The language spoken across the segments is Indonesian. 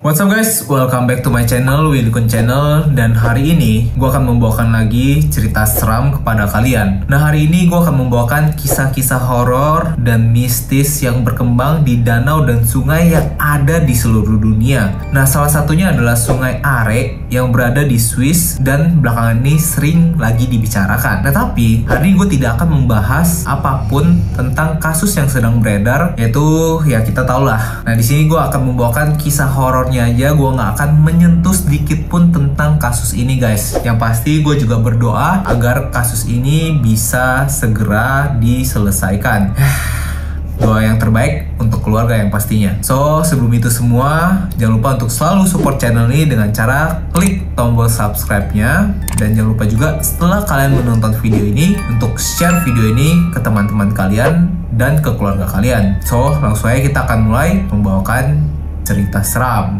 What's up guys, welcome back to my channel, Willy Kun Channel. Dan hari ini gue akan membawakan lagi cerita seram kepada kalian. Nah, hari ini gue akan membawakan kisah-kisah horor dan mistis yang berkembang di danau dan sungai yang ada di seluruh dunia. Nah, salah satunya adalah Sungai Are yang berada di Swiss dan belakangan ini sering lagi dibicarakan. Nah, tapi hari ini gue tidak akan membahas apapun tentang kasus yang sedang beredar, yaitu ya kita tahu lah. Nah, di sini gue akan membawakan kisah horor aja, gue nggak akan menyentuh sedikit pun tentang kasus ini guys. Yang pasti gue juga berdoa agar kasus ini bisa segera diselesaikan. Doa yang terbaik untuk keluarga yang pastinya. So, sebelum itu semua, jangan lupa untuk selalu support channel ini dengan cara klik tombol subscribe-nya. Dan jangan lupa juga setelah kalian menonton video ini, untuk share video ini ke teman-teman kalian dan ke keluarga kalian. So, langsung aja kita akan mulai membawakan cerita seram.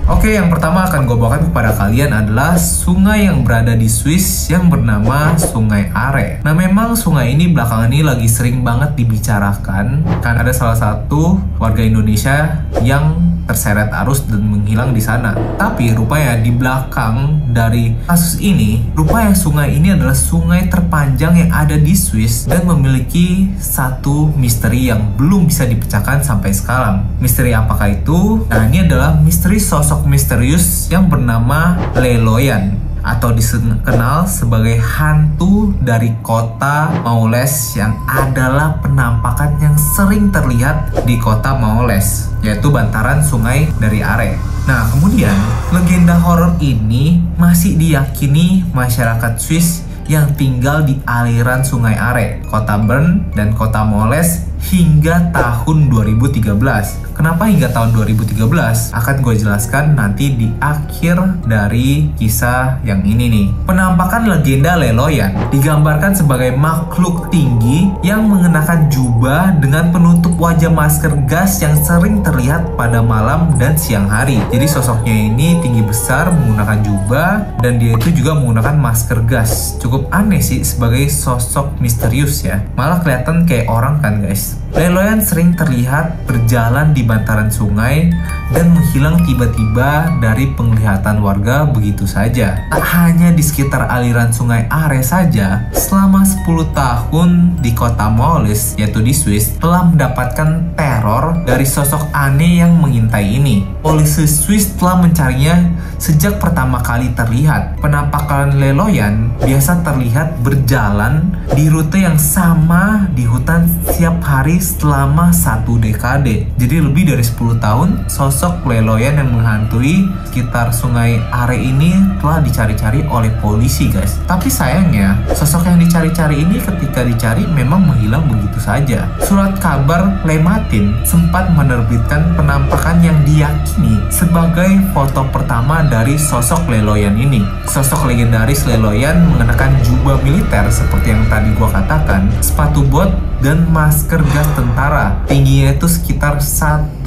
Oke, yang pertama akan gue bawakan kepada kalian adalah sungai yang berada di Swiss yang bernama Sungai Are. Nah, memang sungai ini belakangan ini lagi sering banget dibicarakan kan ada salah satu warga Indonesia yang terseret arus dan menghilang di sana. Tapi rupanya di belakang dari kasus ini, rupanya sungai ini adalah sungai terpanjang yang ada di Swiss dan memiliki satu misteri yang belum bisa dipecahkan sampai sekarang. Misteri apakah itu? Nah, ini adalah misteri sosok misterius yang bernama Leloyan, atau dikenal sebagai hantu dari kota Maules, yang adalah penampakan yang sering terlihat di kota Maules, yaitu bantaran sungai dari Are. Nah, kemudian legenda horor ini masih diyakini masyarakat Swiss yang tinggal di aliran sungai Are, kota Bern, dan kota Maules hingga tahun 2013. Kenapa hingga tahun 2013? Akan gue jelaskan nanti di akhir dari kisah yang ini nih. Penampakan legenda Leloyan digambarkan sebagai makhluk tinggi yang mengenakan jubah dengan penutup wajah masker gas yang sering terlihat pada malam dan siang hari. Jadi sosoknya ini tinggi besar, menggunakan jubah, dan dia itu juga menggunakan masker gas. Cukup aneh sih sebagai sosok misterius ya. Malah kelihatan kayak orang kan guys. Leloyan sering terlihat berjalan di bantaran sungai dan menghilang tiba-tiba dari penglihatan warga begitu saja. Tak hanya di sekitar aliran sungai Are saja, selama 10 tahun di kota Maules, yaitu di Swiss, telah mendapatkan teror dari sosok aneh yang mengintai ini. Polisi Swiss telah mencarinya sejak pertama kali terlihat. Penampakan Leloyan biasa terlihat berjalan di rute yang sama di hutan setiap hari selama 1 dekade. Jadi lebih dari 10 tahun sosok Leloyan yang menghantui sekitar sungai Are ini telah dicari-cari oleh polisi guys. Tapi sayangnya sosok yang dicari-cari ini ketika dicari memang menghilang begitu saja. Surat kabar Le Matin sempat menerbitkan penampakan yang diyakini sebagai foto pertama dari sosok Leloyan ini. Sosok legendaris Leloyan mengenakan jubah militer seperti yang tadi gua katakan, sepatu bot, dan masker gas tentara. Tingginya itu sekitar 1,9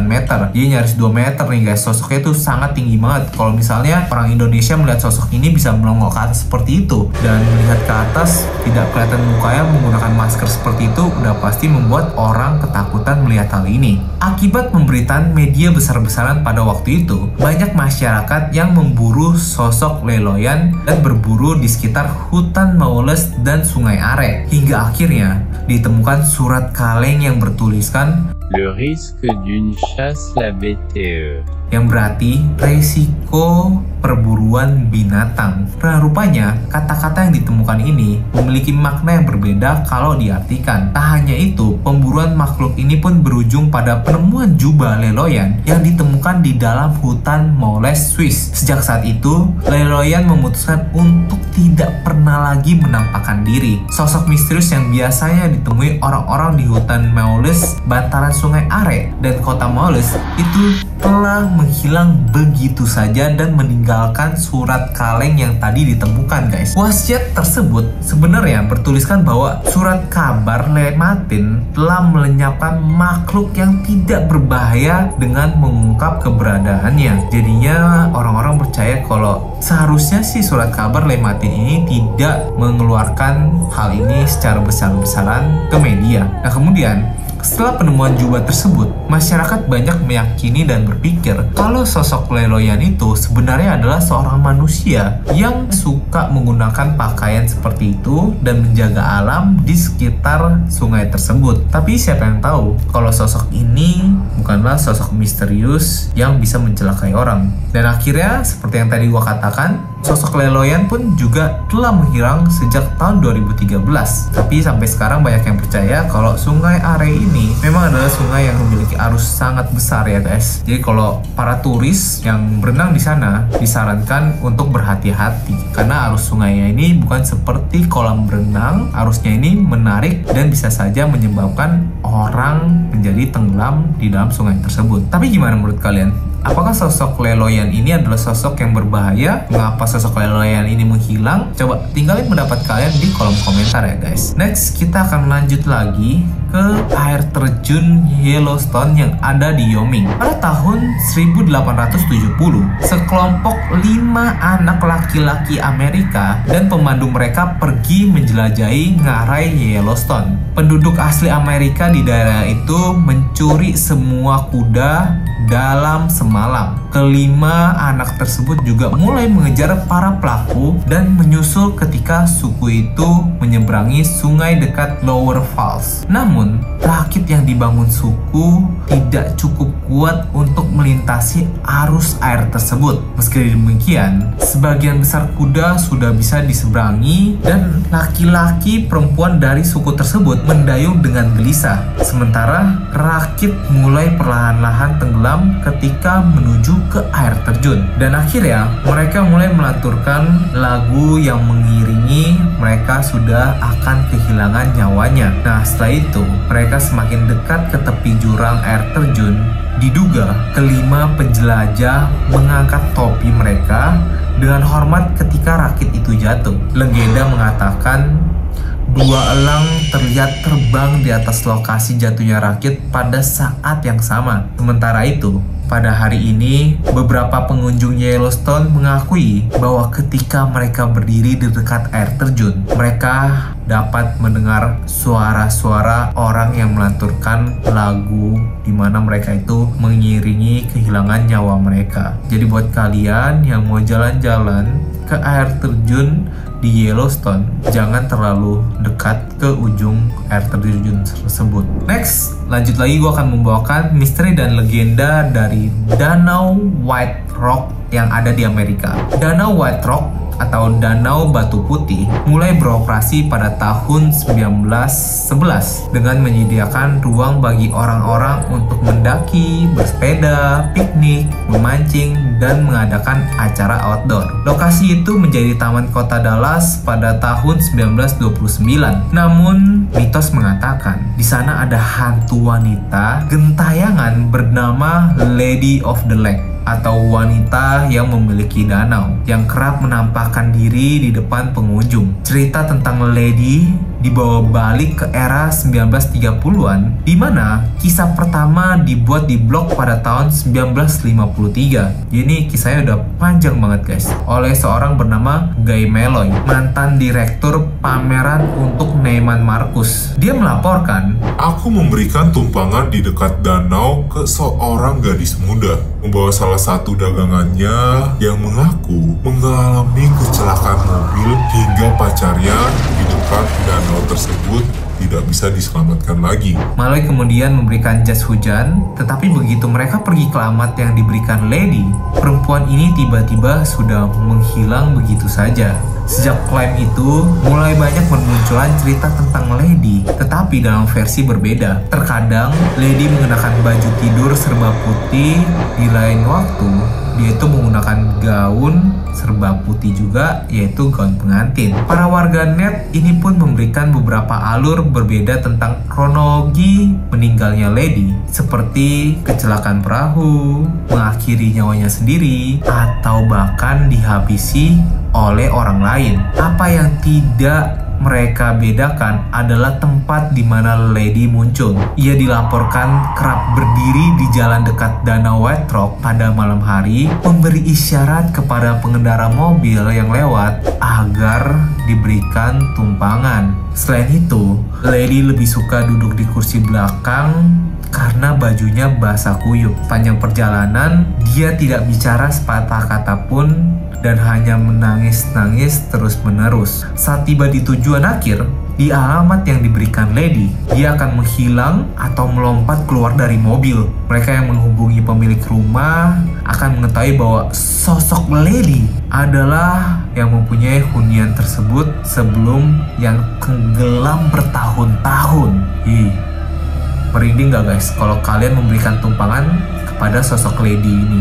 meter. Dia nyaris 2 meter nih guys. Sosoknya itu sangat tinggi banget. Kalau misalnya orang Indonesia melihat sosok ini bisa melongo ke atas seperti itu, dan melihat ke atas tidak kelihatan mukanya menggunakan masker seperti itu, udah pasti membuat orang ketakutan melihat hal ini. Akibat pemberitaan media besar-besaran pada waktu itu, banyak masyarakat yang memburu sosok Leloyan dan berburu di sekitar hutan Maules dan sungai Are. Hingga akhirnya ditemukan surat kaleng yang bertuliskan Le risque d'une chasse la BTE, yang berarti resiko perburuan binatang. Nah, rupanya kata-kata yang ditemukan ini memiliki makna yang berbeda kalau diartikan. Tak hanya itu, pemburuan makhluk ini pun berujung pada penemuan jubah Leloyan yang ditemukan di dalam hutan Maules, Swiss. Sejak saat itu, Leloyan memutuskan untuk tidak pernah lagi menampakkan diri. Sosok misterius yang biasanya ditemui orang-orang di hutan Maules, bantaran Sungai Are dan kota Moles itu telah menghilang begitu saja dan meninggalkan surat kaleng yang tadi ditemukan, guys. Wasiat tersebut sebenarnya bertuliskan bahwa surat kabar Lematin telah melenyapkan makhluk yang tidak berbahaya dengan mengungkap keberadaannya. Jadinya orang-orang percaya kalau seharusnya sih surat kabar Lematin ini tidak mengeluarkan hal ini secara besar-besaran ke media. Nah, kemudian setelah penemuan jubah tersebut, masyarakat banyak meyakini dan berpikir kalau sosok Leloyan itu sebenarnya adalah seorang manusia yang suka menggunakan pakaian seperti itu dan menjaga alam di sekitar sungai tersebut. Tapi siapa yang tahu kalau sosok ini bukanlah sosok misterius yang bisa mencelakai orang. Dan akhirnya, seperti yang tadi gua katakan, sosok Leloyan pun juga telah menghilang sejak tahun 2013. Tapi sampai sekarang banyak yang percaya kalau Sungai Are ini memang adalah sungai yang memiliki arus sangat besar, ya guys. Jadi kalau para turis yang berenang di sana disarankan untuk berhati-hati karena arus sungainya ini bukan seperti kolam berenang. Arusnya ini menarik dan bisa saja menyebabkan orang menjadi tenggelam di dalam sungai tersebut. Tapi gimana menurut kalian? Apakah sosok Leloyan ini adalah sosok yang berbahaya? Mengapa sosok Leloyan ini menghilang? Coba tinggalin pendapat kalian di kolom komentar ya guys. Next, kita akan lanjut lagi ke air terjun Yellowstone yang ada di Wyoming. Pada tahun 1870, sekelompok 5 anak laki-laki Amerika dan pemandu mereka pergi menjelajahi ngarai Yellowstone. Penduduk asli Amerika di daerah itu mencuri semua kuda dalam semalam. Kelima anak tersebut juga mulai mengejar para pelaku dan menyusul ketika suku itu menyeberangi sungai dekat Lower Falls. Namun, rakit yang dibangun suku tidak cukup kuat untuk melintasi arus air tersebut. Meski demikian, sebagian besar kuda sudah bisa diseberangi dan laki-laki perempuan dari suku tersebut mendayung dengan gelisah. Sementara rakit mulai perlahan-lahan tenggelam ketika menuju ke air terjun. Dan akhirnya mereka mulai melanturkan lagu yang mengiringi mereka sudah akan kehilangan nyawanya. Nah, setelah itu mereka semakin dekat ke tepi jurang air terjun. Diduga kelima penjelajah mengangkat topi mereka dengan hormat ketika rakit itu jatuh. Legenda mengatakan 2 elang terlihat terbang di atas lokasi jatuhnya rakit pada saat yang sama. Sementara itu, pada hari ini, beberapa pengunjung Yellowstone mengakui bahwa ketika mereka berdiri di dekat air terjun, mereka dapat mendengar suara-suara orang yang melanturkan lagu di mana mereka itu mengiringi kehilangan nyawa mereka. Jadi buat kalian yang mau jalan-jalan ke air terjun di Yellowstone, jangan terlalu dekat ke ujung air terjun tersebut. Next, lanjut lagi gue akan membawakan misteri dan legenda dari Danau White Rock yang ada di Amerika. Danau White Rock atau Danau Batu Putih mulai beroperasi pada tahun 1911 dengan menyediakan ruang bagi orang-orang untuk mendaki, bersepeda, piknik, memancing, dan mengadakan acara outdoor. Lokasi itu menjadi taman kota Dallas pada tahun 1929. Namun, mitos mengatakan di sana ada hantu wanita gentayangan bernama Lady of the Lake atau wanita yang memiliki danau yang kerap menampakkan diri di depan pengunjung. Cerita tentang Lady dibawa balik ke era 1930-an di mana kisah pertama dibuat di blog pada tahun 1953. Ini kisahnya udah panjang banget guys, oleh seorang bernama Guy Meloy, mantan direktur pameran untuk Neiman Marcus. Dia melaporkan, "Aku memberikan tumpangan di dekat danau ke seorang gadis muda, membawa salah satu dagangannya yang mengaku mengalami kecelakaan mobil hingga pacarnya di dekat danau tersebut tidak bisa diselamatkan lagi." Meloy kemudian memberikan jas hujan, tetapi begitu mereka pergi ke alamat yang diberikan Lady, perempuan ini tiba-tiba sudah menghilang begitu saja. Sejak klaim itu, mulai banyak bermunculan cerita tentang Lady, tetapi dalam versi berbeda. Terkadang, Lady mengenakan baju tidur serba putih, di lain waktu, Dia itu menggunakan gaun serba putih juga, yaitu gaun pengantin. Para warganet ini pun memberikan beberapa alur berbeda tentang kronologi meninggalnya Lady, seperti kecelakaan perahu, mengakhiri nyawanya sendiri, atau bahkan dihabisi oleh orang lain. Apa yang tidak mereka bedakan adalah tempat di mana Lady muncul. Ia dilaporkan kerap berdiri di jalan dekat Danau White Rock pada malam hari, memberi isyarat kepada pengendara mobil yang lewat agar diberikan tumpangan. Selain itu, Lady lebih suka duduk di kursi belakang karena bajunya basah kuyup. Panjang perjalanan, dia tidak bicara sepatah kata pun dan hanya menangis-nangis terus-menerus. Saat tiba di tujuan akhir, di alamat yang diberikan Lady, dia akan menghilang atau melompat keluar dari mobil. Mereka yang menghubungi pemilik rumah akan mengetahui bahwa sosok Lady adalah yang mempunyai hunian tersebut sebelum yang tenggelam bertahun-tahun. Merinding gak guys kalau kalian memberikan tumpangan kepada sosok Lady ini?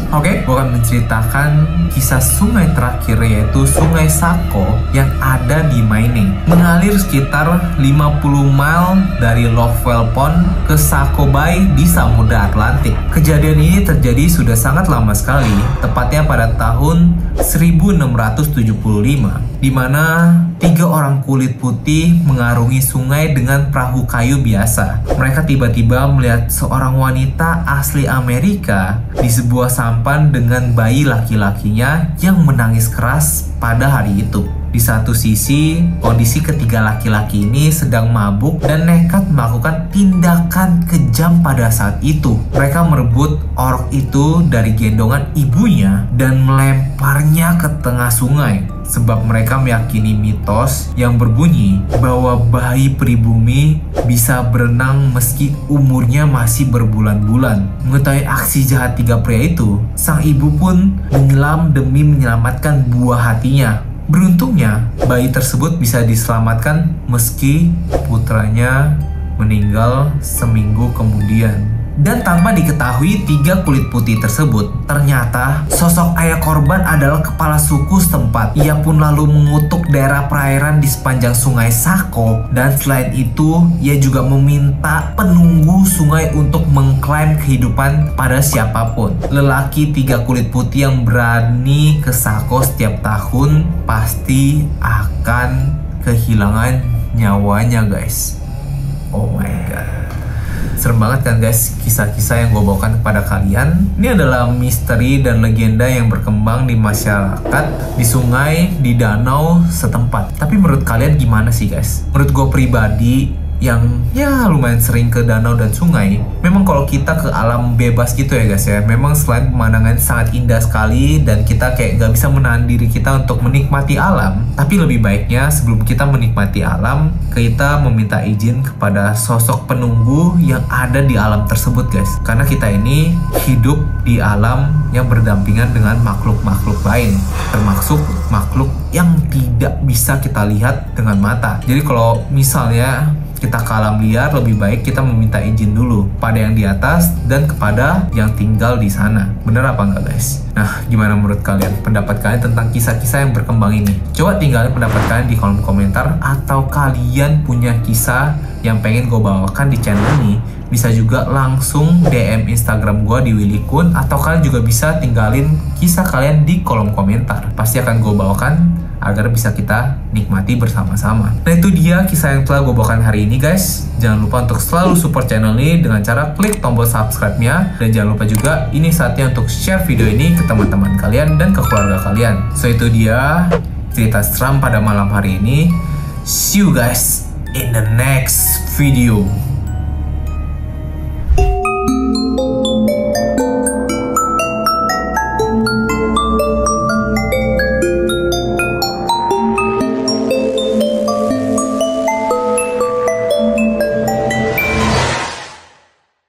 Oke, gue akan menceritakan kisah sungai terakhir, yaitu Sungai Saco yang ada di Maine. Mengalir sekitar 50 mile dari Lovewell Pond ke Saco Bay di Samudra Atlantik. Kejadian ini terjadi sudah sangat lama sekali, tepatnya pada tahun 1675, di mana 3 orang kulit putih mengarungi sungai dengan perahu kayu biasa. Mereka tiba-tiba melihat seorang wanita asli Amerika di sebuah sampan dengan bayi laki-lakinya yang menangis keras pada hari itu. Di satu sisi, kondisi ketiga laki-laki ini sedang mabuk dan nekat melakukan tindakan kejam pada saat itu. Mereka merebut orok itu dari gendongan ibunya dan melemparnya ke tengah sungai. Sebab mereka meyakini mitos yang berbunyi bahwa bayi pribumi bisa berenang meski umurnya masih berbulan-bulan. Mengetahui aksi jahat 3 pria itu, sang ibu pun menyelam demi menyelamatkan buah hatinya. Beruntungnya, bayi tersebut bisa diselamatkan meski putranya meninggal seminggu kemudian. Dan tanpa diketahui 3 kulit putih tersebut, ternyata sosok ayah korban adalah kepala suku setempat. Ia pun lalu mengutuk daerah perairan di sepanjang sungai Saco, dan selain itu ia juga meminta penunggu sungai untuk mengklaim kehidupan pada siapapun. Lelaki 3 kulit putih yang berani ke Saco setiap tahun pasti akan kehilangan nyawanya guys. Oh my god, serem banget kan guys kisah-kisah yang gue bawakan kepada kalian. Ini adalah misteri dan legenda yang berkembang di masyarakat, di sungai, di danau setempat. Tapi menurut kalian gimana sih guys? Menurut gue pribadi yang ya lumayan sering ke danau dan sungai, memang kalau kita ke alam bebas gitu ya guys ya, memang selain pemandangan sangat indah sekali dan kita kayak gak bisa menahan diri kita untuk menikmati alam, tapi lebih baiknya sebelum kita menikmati alam, kita meminta izin kepada sosok penunggu yang ada di alam tersebut guys. Karena kita ini hidup di alam yang berdampingan dengan makhluk-makhluk lain, termasuk makhluk yang tidak bisa kita lihat dengan mata. Jadi kalau misalnya kita ke alam liar, lebih baik kita meminta izin dulu pada yang di atas dan kepada yang tinggal di sana. Bener apa enggak guys? Nah, gimana menurut kalian? Pendapat kalian tentang kisah-kisah yang berkembang ini? Coba tinggalin pendapat kalian di kolom komentar, atau kalian punya kisah yang pengen gue bawakan di channel ini, bisa juga langsung DM Instagram gue di Willy Kun, atau kalian juga bisa tinggalin kisah kalian di kolom komentar. Pasti akan gue bawakan agar bisa kita nikmati bersama-sama. Nah, itu dia kisah yang telah gue bawakan hari ini guys. Jangan lupa untuk selalu support channel ini dengan cara klik tombol subscribe-nya, dan jangan lupa juga ini saatnya untuk share video ini ke teman-teman kalian dan ke keluarga kalian. So itu dia cerita seram pada malam hari ini. See you guys in the next video.